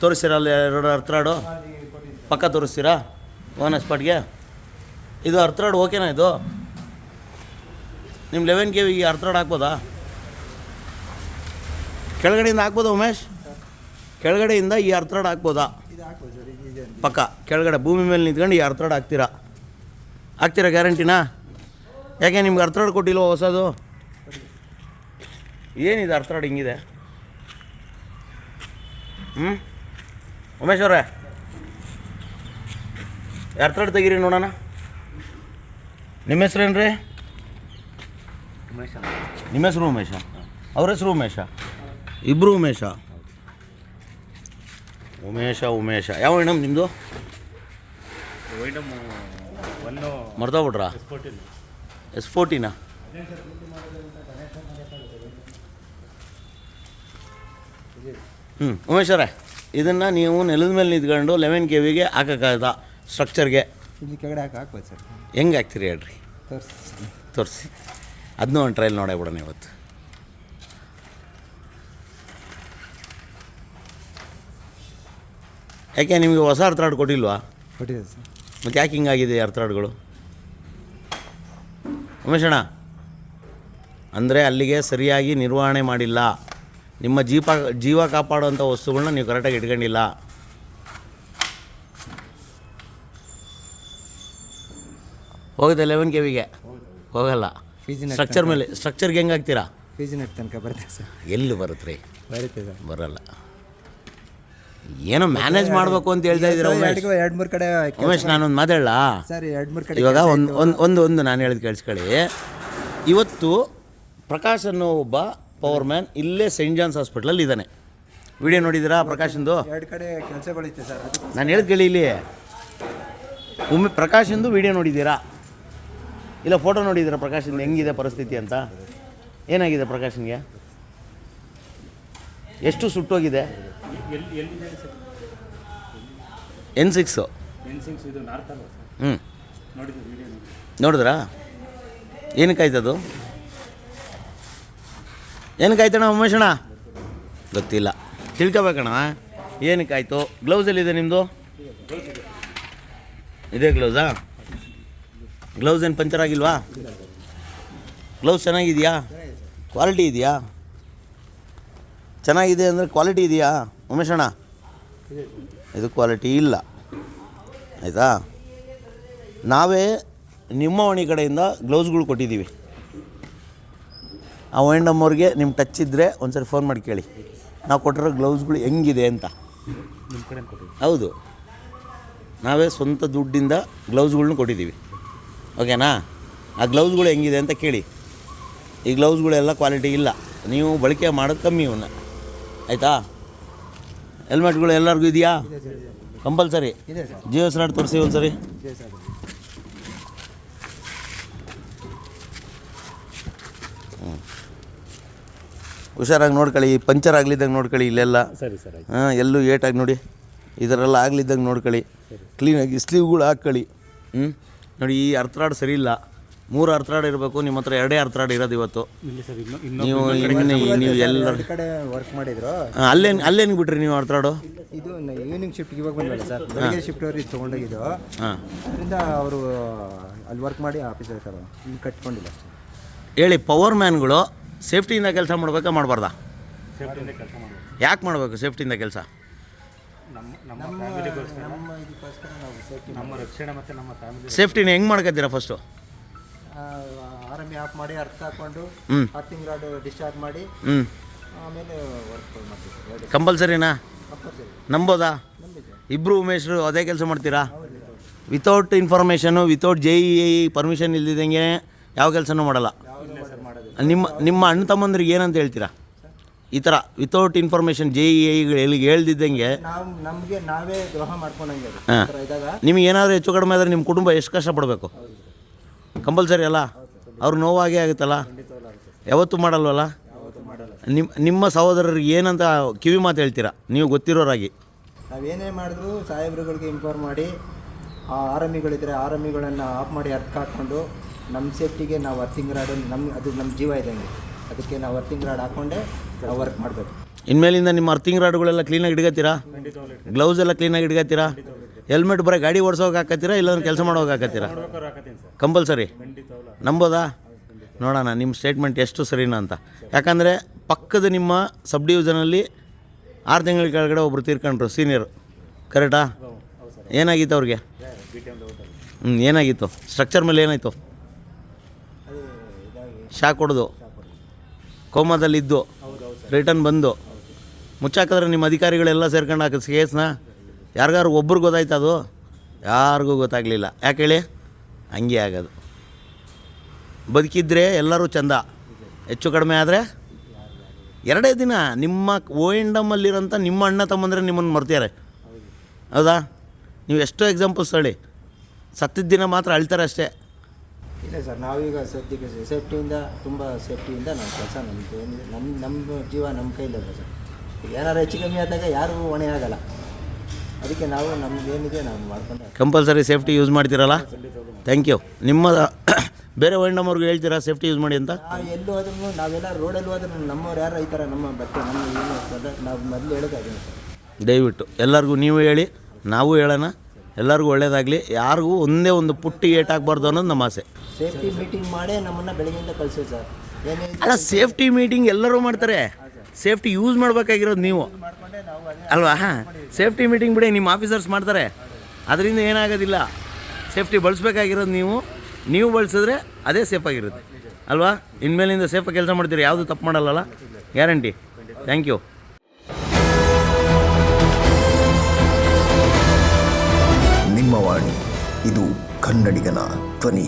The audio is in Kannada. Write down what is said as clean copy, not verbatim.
ತೋರಿಸ್ತೀರಾ ಅಲ್ಲಿ ಎರಡು ಅರ್ಥರಾಡು ಪಕ್ಕ ತೋರಿಸ್ತೀರಾ ಓನ್ ಸ್ಪಾಟ್ಗೆ? ಇದು ಅರ್ಥರಾಡ್ ಓಕೆನಾ? ಇದು ನಿಮ್ಮ 11 KV ಈ ಅರ್ಥರಾಡ್ ಹಾಕ್ಬೋದಾ? ಕೆಳಗಡೆಯಿಂದ ಹಾಕ್ಬೋದಾ ಉಮೇಶ್? ಕೆಳಗಡೆಯಿಂದ ಈ ಅರ್ಥರಾಡ್ ಹಾಕ್ಬೋದಾ? ಪಕ್ಕ ಕೆಳಗಡೆ ಭೂಮಿ ಮೇಲೆ ನಿಂತ್ಕೊಂಡು ಈ ಅರ್ಥರಾಡ್ ಹಾಕ್ತೀರಾ ಗ್ಯಾರಂಟಿನಾ? ಯಾಕೆ ನಿಮ್ಗೆ ಅರ್ಥರಾಡ್ ಕೊಟ್ಟಿಲ್ವ ಹೊಸದು? ಏನಿದೆ ಅರ್ಥರಾಡ್ ಹಿಂಗಿದೆ? ಉಮೇಶ್ ಅವರೇ ಅರ್ಥರಾಡ್ ತೆಗೀರಿ ನೋಡೋಣ. ನಿಮ್ಮ ಹೆಸ್ರೇನು ರೀ? ನಿಮ್ಮ ಹೆಸರು ಉಮೇಶ, ಅವ್ರ ಹೆಸರು ಉಮೇಶ, ಇಬ್ಬರು ಉಮೇಶ. ಉಮೇಶ ಯಾವ ಐಟಮ್ ನಿಮ್ಮದು? ಮರ್ತೋಗ್ಬಿಟ್ರಾ? S14 ಉಮೇಶ್ ಅವರೇ, ಇದನ್ನು ನೀವು ನೆಲದ ಮೇಲೆ ನಿಂತ್ಕೊಂಡು 11 KVಗೆ ಹಾಕೋಕ್ಕಾಗದ ಸ್ಟ್ರಕ್ಚರ್ಗೆ ಇಲ್ಲಿ ಕೆಳಗಡೆ ಹಾಕ್ಬೋದು ಸರ್. ಹೆಂಗೆ ಹಾಕ್ತೀರಿ ಹೇಳ್ರಿ? ತೋರಿಸಿ ಅದನ್ನೂ ಒಂದು ಟ್ರಯಲ್ ನೋಡೇ ಬಿಡೋಣ ಇವತ್ತು. ಯಾಕೆ ನಿಮಗೆ ಹೊಸ ಅರ್ಥರಾಡ್ ಕೊಟ್ಟಿಲ್ವಾ? ಕೊಟ್ಟಿದೆ ಸರ್. ಮತ್ತು ಯಾಕೆ ಹಿಂಗಾಗಿದೆ ಅರ್ಥರಾಡ್ಗಳು ಉಮೇಶಣ್ಣ? ಅಂದರೆ ಅಲ್ಲಿಗೆ ಸರಿಯಾಗಿ ನಿರ್ವಹಣೆ ಮಾಡಿಲ್ಲ. ನಿಮ್ಮ ಜೀವ ಕಾಪಾಡುವಂಥ ವಸ್ತುಗಳನ್ನ ನೀವು ಕರೆಕ್ಟಾಗಿ ಇಟ್ಕೊಂಡಿಲ್ಲ. ಹೋಗುತ್ತೆ 11 KVಗೆ ಹೋಗಲ್ಲ. ಸ್ಟ್ರಕ್ಚರ್ ಮೇಲೆ ಸ್ಟ್ರಕ್ಚರ್ಗೆ ಹೆಂಗೆ ಹಾಕ್ತೀರಾ? ಫೀಸ್ ನೆಟ್ ತನಕ ಬರುತ್ತೆ ಸರ್. ಎಲ್ಲಿ ಬರುತ್ತೆ ರೀ? ಬರುತ್ತೆ ಸರ್. ಬರಲ್ಲ. ಏನೋ ಮ್ಯಾನೇಜ್ ಮಾಡಬೇಕು ಅಂತ ಹೇಳ್ತಾ ಇದ್ದೀರಾ ಉಮೇಶ್? 2-3 ಕಡೆ ಉಮೇಶ್ ನಾನೊಂದು ಮಾತಾಡಲ್ಲ ಸರ್. 2-3 ಕಡೆ ಇವಾಗ ಒಂದು ನಾನು ಹೇಳಿದ್ ಕೇಳಿಸ್ಕೊಳ್ಳಿ. ಇವತ್ತು ಪ್ರಕಾಶ್ ಅನ್ನೋ ಒಬ್ಬ ಪವರ್ ಮ್ಯಾನ್ ಇಲ್ಲೇ ಸೈಂಟ್ ಜಾನ್ಸ್ ಹಾಸ್ಪಿಟ್ಲಲ್ಲಿ ಇದ್ದಾನೆ. ವಿಡಿಯೋ ನೋಡಿದ್ದೀರಾ ಪ್ರಕಾಶಿಂದು? 2 ಕಡೆ ಕೆಲಸಗಳಿತ್ತು ಸರ್. ನಾನು ಹೇಳಿದ್ ಕೇಳಿ, ಇಲ್ಲಿ ಪ್ರಕಾಶಿಂದು ವಿಡಿಯೋ ನೋಡಿದ್ದೀರಾ? ಇಲ್ಲ ಫೋಟೋ ನೋಡಿದ್ದೀರಾ ಪ್ರಕಾಶಿಂದು ಹೆಂಗಿದೆ ಪರಿಸ್ಥಿತಿ ಅಂತ? ಏನಾಗಿದೆ ಪ್ರಕಾಶನ್ಗೆ? ಎಷ್ಟು ಸುಟ್ಟೋಗಿದೆ? N6 ನೋಡಿದ್ರಾ? ಏನಕ್ಕಾಯ್ತದು? ಏನಕ್ಕಾಯ್ತಣ್ಣ ಉಮೇಶಣ್ಣ? ಗೊತ್ತಿಲ್ಲ, ತಿಳ್ಕೊಬೇಕಣ್ಣ ಏನಕ್ಕಾಯ್ತು. ಗ್ಲೌಸಲ್ಲಿದೆ ನಿಮ್ಮದು? ಇದೇ ಗ್ಲೌಸಾ? ಗ್ಲೌಸ್ ಏನು ಪಂಚರ್ ಆಗಿಲ್ವಾ? ಗ್ಲೌಸ್ ಚೆನ್ನಾಗಿದೆಯಾ? ಕ್ವಾಲಿಟಿ ಇದೆಯಾ? ಚೆನ್ನಾಗಿದೆ ಅಂದರೆ ಕ್ವಾಲಿಟಿ ಇದೆಯಾ ಉಮೇಶಣ್ಣ? ಇದು ಕ್ವಾಲಿಟಿ ಇಲ್ಲ, ಆಯಿತಾ? ನಾವೇ ನಿಮ್ಮ ವಾಣಿ ಕಡೆಯಿಂದ ಗ್ಲೌಸ್ಗಳು ಕೊಟ್ಟಿದ್ದೀವಿ. ಆ ವೈಂಡಮ್ಮವ್ರಿಗೆ ನಿಮ್ಮ ಟಚ್ ಇದ್ದರೆ ಒಂದ್ಸರಿ ಫೋನ್ ಮಾಡಿ ಕೇಳಿ, ನಾವು ಕೊಟ್ಟಿರೋ ಗ್ಲೌಸ್ಗಳು ಹೆಂಗಿದೆ ಅಂತ. ಹೌದು, ನಾವೇ ಸ್ವಂತ ದುಡ್ಡಿಂದ ಗ್ಲೌಸ್ಗಳ್ನ ಕೊಟ್ಟಿದ್ದೀವಿ, ಓಕೆನಾ? ಆ ಗ್ಲೌಸ್ಗಳು ಹೆಂಗಿದೆ ಅಂತ ಕೇಳಿ. ಈ ಗ್ಲೌಸ್ಗಳೆಲ್ಲ ಕ್ವಾಲಿಟಿ ಇಲ್ಲ, ನೀವು ಬಳಕೆ ಮಾಡೋದು ಕಮ್ಮಿ ಇವನ್ನ, ಆಯಿತಾ? ಹೆಲ್ಮೆಟ್ಗಳು ಎಲ್ಲರಿಗೂ ಇದೆಯಾ? ಕಂಪಲ್ಸರಿ ಜಿಯೋ ಸ್ಲಾಟ್ ತೋರಿಸಿ ಒಂದು ಸರಿ. ಹುಷಾರಾಗಿ ನೋಡ್ಕೊಳ್ಳಿ, ಪಂಚರ್ ಆಗ್ಲಿದ್ದಂಗೆ ನೋಡ್ಕೊಳ್ಳಿ ಇಲ್ಲೆಲ್ಲ. ಸರಿ ಸರ್. ಹಾಂ, ಎಲ್ಲೂ ಏಟಾಗಿ ನೋಡಿ, ಇದರೆಲ್ಲ ಆಗ್ಲಿದ್ದಂಗೆ ನೋಡ್ಕೊಳ್ಳಿ. ಕ್ಲೀನಾಗಿ ಸ್ಲೀವ್ಗಳು ಹಾಕ್ಕೊಳ್ಳಿ. ನೋಡಿ, ಈ ಅರ್ಥರಾಡ್ ಸರಿ ಇಲ್ಲ. 3 ಅರ್ಥರಾಡ್ ಇರಬೇಕು, ನಿಮ್ಮ ಹತ್ರ 2 ಅರ್ಥರಾಡ್ ಇರೋದು ಇವತ್ತು. ನೀವು ಎಲ್ಲರ ಕಡೆ ವರ್ಕ್ ಮಾಡಿದ್ರು. ಅಲ್ಲೇನು ಬಿಟ್ರಿ ನೀವು ಅರ್ಥರಾಡು? ಇದು ಈವ್ನಿಂಗ್ ಶಿಫ್ಟ್ಗೆ ಇವಾಗ ಬಂದಲ್ಲ ಸರ್, ಬೆಳಗ್ಗೆ ಶಿಫ್ಟ್ ಅವ್ರಿಗೆ ತೊಗೊಂಡೋಗಿದ್ದು. ಅದರಿಂದ ಅವರು ಅಲ್ಲಿ ವರ್ಕ್ ಮಾಡಿ ಆಫೀಸ್ ಸರ್ ಇಲ್ಲಿ ಕಟ್ಕೊಂಡಿಲ್ಲ ಅಷ್ಟೇ. ಹೇಳಿ, ಪವರ್ ಮ್ಯಾನ್ಗಳು ಸೇಫ್ಟಿಯಿಂದ ಕೆಲಸ ಮಾಡಬೇಕಾ ಮಾಡಬಾರ್ದಾ? ಯಾಕೆ ಮಾಡಬೇಕು ಸೇಫ್ಟಿಯಿಂದ ಕೆಲಸ? ನಮ್ಮ ರಕ್ಷಣೆ ಮತ್ತು ನಮ್ಮ ಫ್ಯಾಮಿಲಿ ಸೇಫ್ಟಿನ ಹೆಂಗೆ ಮಾಡ್ಕೊತೀರಾ? ಫಸ್ಟು ಆರ್ಮಿ ಆಫ್ ಮಾಡಿ ಅರ್ಥ ಹಾಕ್ಕೊಂಡು ಅರ್ಥಿಂಗ್ ರಾಡ್ ಡಿಸ್ಚಾರ್ಜ್ ಮಾಡಿ ಆಮೇಲೆ ವರ್ಕ್ ಮಾಡ್ತೀವಿ. ಕಂಪಲ್ಸರಿನಾ? ನಂಬೋದಾ? ಇಬ್ಬರು ಉಮೇಶ್ರು ಅದೇ ಕೆಲಸ ಮಾಡ್ತೀರಾ? Without information, without JEE permission ಇಲ್ದಿದ್ದಂಗೆ ಯಾವ ಕೆಲಸನೂ ಮಾಡಲ್ಲ. ನಿಮ್ಮ ಅಣ್ಣ ತಮ್ಮಂದ್ರಿಗೆ ಏನಂತ ಹೇಳ್ತೀರಾ ಈ ಥರ ವಿತೌಟ್ ಇನ್ಫಾರ್ಮೇಷನ್ JEE ಹೇಳ್ದಿದ್ದಂಗೆ? ನಮಗೆ ನಾವೇ ದ್ರೋಹ ಮಾಡ್ಕೊಂಡಂಗೆ. ನಿಮಗೆ ಏನಾದರೂ ಹೆಚ್ಚು ಕಡಿಮೆ ಆದರೆ ನಿಮ್ಮ ಕುಟುಂಬ ಎಷ್ಟು ಕಷ್ಟಪಡಬೇಕು? ಕಂಪಲ್ಸರಿ ಅಲ್ಲ? ಅವ್ರು ನೋವಾಗೇ ಆಗುತ್ತಲ್ಲ, ಯಾವತ್ತೂ ಮಾಡಲ್ವಲ್ಲ? ನಿಮ್ಮ ಸಹೋದರರಿಗೆ ಏನಂತ ಕಿವಿ ಮಾತು ಹೇಳ್ತೀರಾ ನೀವು ಗೊತ್ತಿರೋರಾಗಿ? ನಾವೇನೇ ಮಾಡಿದ್ರು ಸಾಹೇಬ್ರುಗಳಿಗೆ ಇನ್ಫಾರ್ಮ್ ಮಾಡಿ, ಆ ಆರ್ಮಿಗಳಿದ್ರೆ ಆರ್ಮಿಗಳನ್ನು ಆಫ್ ಮಾಡಿ ಅರ್ಥ ಹಾಕ್ಕೊಂಡು ನಮ್ಮ ಸೇಫ್ಟಿಗೆ ನಾವು ಅರ್ಥಿಂಗ್ ರಾಡ್ ಅದು ನಮ್ಮ ಜೀವ ಇದ್ದಂಗೆ, ಅದಕ್ಕೆ ನಾವು ಅರ್ಥಿಂಗ್ ರಾಡ್ ಹಾಕ್ಕೊಂಡೇ ನಾವು ವರ್ಕ್ ಮಾಡಬೇಕು. ಇನ್ಮೇಲಿಂದ ನಿಮ್ಮ ಅರ್ಥಿಂಗ್ ರಾಡ್ಗಳೆಲ್ಲ ಕ್ಲೀನಾಗಿ ಇಟ್ಕೋತೀರಾ? ಗ್ಲೌಸ್ ಎಲ್ಲ ಕ್ಲೀನಾಗಿ ಇಟ್ಕೋತೀರಾ? ಹೆಲ್ಮೆಟ್ ಬರೀ ಗಾಡಿ ಓಡಿಸೋಕೆ ಹಾಕತ್ತೀರಾ ಇಲ್ಲಾಂದ್ರೆ ಕೆಲಸ ಮಾಡೋಕೆ ಹಾಕತ್ತೀರಾ? ಕಂಪಲ್ಸರಿ ನಂಬೋದಾ? ನೋಡೋಣ ನಿಮ್ಮ ಸ್ಟೇಟ್ಮೆಂಟ್ ಎಷ್ಟು ಸರಿನಾ ಅಂತ. ಯಾಕಂದರೆ ಪಕ್ಕದ ನಿಮ್ಮ ಸಬ್ ಡಿವಿಷನಲ್ಲಿ 6 ತಿಂಗಳ ಕೆಳಗಡೆ ಒಬ್ಬರು ತೀರ್ಕೊಂಡ್ರು ಸೀನಿಯರು, ಕರೆಕ್ಟಾ? ಏನಾಗಿತ್ತು ಅವ್ರಿಗೆ? ಏನಾಗಿತ್ತು? ಸ್ಟ್ರಕ್ಚರ್ ಮೇಲೆ ಏನಾಯಿತು? ಶಾಕ್ ಹೊಡೆದು ಕೋಮಾದಲ್ಲಿದ್ದು ರಿಟರ್ನ್ ಬಂದು ಮುಚ್ಚಾಕಿದ್ರೆ ನಿಮ್ಮ ಅಧಿಕಾರಿಗಳೆಲ್ಲ ಸೇರ್ಕೊಂಡು ಹಾಕಿದ ಕೇಸ್ನ ಯಾರಿಗಾರು ಒಬ್ರು ಗೊತ್ತಾಯ್ತು? ಅದು ಯಾರಿಗೂ ಗೊತ್ತಾಗಲಿಲ್ಲ. ಯಾಕೆ ಹೇಳಿ? ಹಂಗೆ ಆಗೋದು. ಬದುಕಿದ್ರೆ ಎಲ್ಲರೂ ಚಂದ, ಹೆಚ್ಚು ಕಡಿಮೆ ಆದರೆ 2 ದಿನ ನಿಮ್ಮ ಓಎಂಡಮಲ್ಲಿರೋಂಥ ನಿಮ್ಮ ಅಣ್ಣ ತಮ್ಮಂದರೆ ನಿಮ್ಮನ್ನು ಮರ್ತಿದ್ದಾರೆ, ಹೌದಾ? ನೀವು ಎಷ್ಟೋ ಎಕ್ಸಾಂಪಲ್ಸ್ ಹೇಳಿ, ಸತ್ತಿದ್ದ ದಿನ ಮಾತ್ರ ಅಳ್ತಾರೆ ಅಷ್ಟೇ. ಇಲ್ಲ ಸರ್, ನಾವೀಗ ಸದ್ಯಕ್ಕೆ ಸೇಫ್ಟಿಯಿಂದ ತುಂಬ ಸೇಫ್ಟಿಯಿಂದ ನಮ್ಮ ಕೆಲಸ ನಮ್ಮದು ಏನಿದೆ, ನಮ್ಮ ಜೀವ ನಮ್ಮ ಕೈಲಿಲ್ಲ ಸರ್. ಏನಾರು ಹೆಚ್ಚು ಕಮ್ಮಿ ಆದಾಗ ಯಾರೂ ಹೊಣೆ ಆಗಲ್ಲ. ಅದಕ್ಕೆ ನಾವು ನಮ್ದೇನಿದೆ ನಾವು ಮಾಡ್ಕೊಂಡು ಕಂಪಲ್ಸರಿ ಸೇಫ್ಟಿ ಯೂಸ್ ಮಾಡ್ತೀರಲ್ಲ? Thank you. ನಿಮ್ಮ ಬೇರೆ ಓಎಂಡಮ್ವ್ರಿಗೆ ಹೇಳ್ತೀರಾ ಸೇಫ್ಟಿ ಯೂಸ್ ಮಾಡಿ ಅಂತ? ನಾವು ಎಲ್ಲೂ ಹೋದ್ರೂ, ನಾವೆಲ್ಲ ರೋಡಲ್ಲಿ ಹೋದ್ರೂ ನಮ್ಮವ್ರು ಯಾರು ಈ ಥರ ನಮ್ಮ ಬಟ್ಟೆ ನಮ್ಮ ಏನು ಇರ್ತದೆ ನಾವು ಮೊದಲು ಹೇಳೋದು ಅದೇ ಸರ್. ದಯವಿಟ್ಟು ಎಲ್ಲರಿಗೂ ನೀವು ಹೇಳಿ, ನಾವು ಹೇಳೋಣ, ಎಲ್ಲರಿಗೂ ಒಳ್ಳೇದಾಗಲಿ. ಯಾರಿಗೂ ಒಂದೇ ಒಂದು ಪುಟ್ಟಿ ಏಟಾಗಬಾರ್ದು ಅನ್ನೋದು ನಮ್ಮ ಆಸೆ. ಸೇಫ್ಟಿ ಮೀಟಿಂಗ್ ಮಾಡೇ ನಮ್ಮನ್ನು ಬೆಳಗ್ಗೆಯಿಂದ ಕಳಿಸೋದು ಸರ್. ಏನೇ ಅಲ್ಲ, ಸೇಫ್ಟಿ ಮೀಟಿಂಗ್ ಎಲ್ಲರೂ ಮಾಡ್ತಾರೆ, ಸೇಫ್ಟಿ ಯೂಸ್ ಮಾಡಬೇಕಾಗಿರೋದು ನೀವು ಮಾಡಿಕೊಂಡೆ ನಾವು ಅದೇ ಅಲ್ವಾ? ಸೇಫ್ಟಿ ಮೀಟಿಂಗ್ ಬಿಡಿ, ನಿಮ್ಮ ಆಫೀಸರ್ಸ್ ಮಾಡ್ತಾರೆ, ಅದರಿಂದ ಏನಾಗೋದಿಲ್ಲ. ಸೇಫ್ಟಿ ಬಳಸಬೇಕಾಗಿರೋದು ನೀವು ಬಳಸಿದ್ರೆ ಅದೇ ಸೇಫಾಗಿರುತ್ತೆ ಅಲ್ವಾ? ಇನ್ಮೇಲಿಂದ ಸೇಫಾಗಿ ಕೆಲಸ ಮಾಡ್ತೀರಿ, ಯಾವುದು ತಪ್ಪು ಮಾಡಲ್ಲ, ಗ್ಯಾರಂಟಿ. Thank you. ನಿಮ್ಮ ವಾಣಿ, ಇದು ಕನ್ನಡಿಗನ ಧ್ವನಿ.